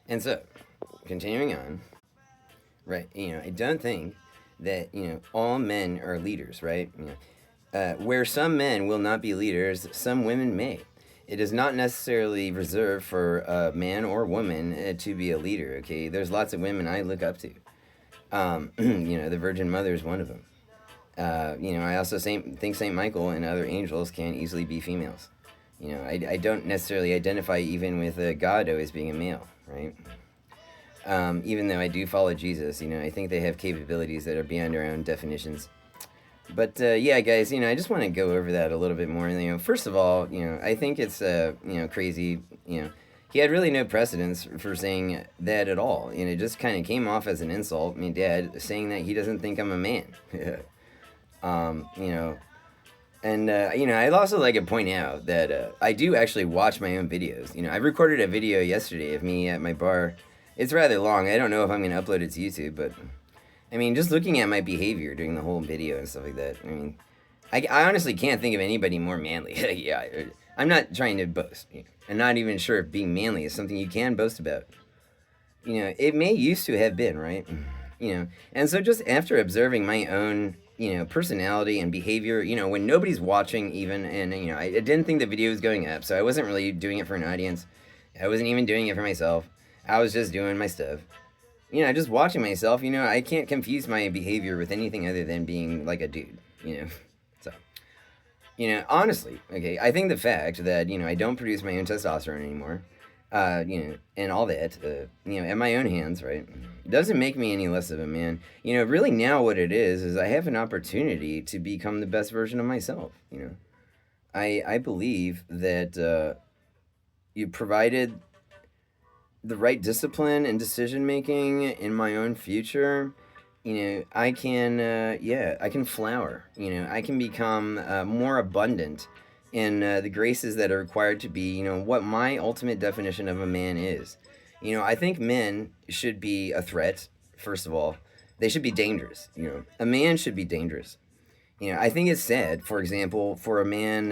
And so, continuing on, right? I don't think that all men are leaders, right? Where some men will not be leaders, some women may. It is not necessarily reserved for a man or woman to be a leader. Okay, there's lots of women I look up to. The Virgin Mother is one of them. I also think Saint Michael and other angels can easily be females. I don't necessarily identify even with God as being a male, right? Even though I do follow Jesus, I think they have capabilities that are beyond our own definitions. But yeah, guys, I just want to go over that a little bit more. First of all, I think it's crazy. He had really no precedence for saying that at all, and it just kind of came off as an insult. I mean, Dad saying that he doesn't think I'm a man. um, you know, and I'd also like to point out that I do actually watch my own videos. I recorded a video yesterday of me at my bar. It's rather long. I don't know if I'm going to upload it to YouTube, but I mean, just looking at my behavior during the whole video and stuff like that, I mean, I honestly can't think of anybody more manly. Yeah, I'm not trying to boast. I'm not even sure if being manly is something you can boast about. It may used to have been, right? And so just after observing my own, personality and behavior, when nobody's watching even, and, I didn't think the video was going up, so I wasn't really doing it for an audience. I wasn't even doing it for myself. I was just doing my stuff. Just watching myself, I can't confuse my behavior with anything other than being like a dude, So, honestly, okay, I think the fact that, I don't produce my own testosterone anymore, and all that, at my own hands, right, doesn't make me any less of a man. Really now what it is I have an opportunity to become the best version of myself, I believe that you provided the right discipline and decision making in my own future, I can, I can flower. I can become more abundant in the graces that are required to be, what my ultimate definition of a man is. I think men should be a threat. First of all, they should be dangerous. A man should be dangerous. I think it's sad, for example, for a man,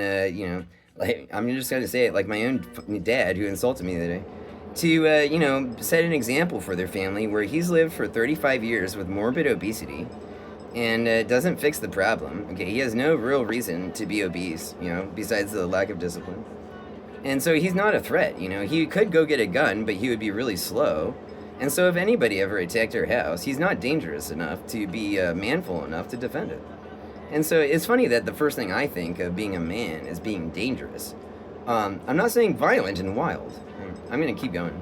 like I'm just gonna say it, like my own dad who insulted me the other day to, set an example for their family where he's lived for 35 years with morbid obesity and doesn't fix the problem. Okay, he has no real reason to be obese, besides the lack of discipline. And so he's not a threat, he could go get a gun, but he would be really slow. And so if anybody ever attacked our house, he's not dangerous enough to be manful enough to defend it. And so it's funny that the first thing I think of being a man is being dangerous. I'm not saying violent and wild. I'm going to keep going.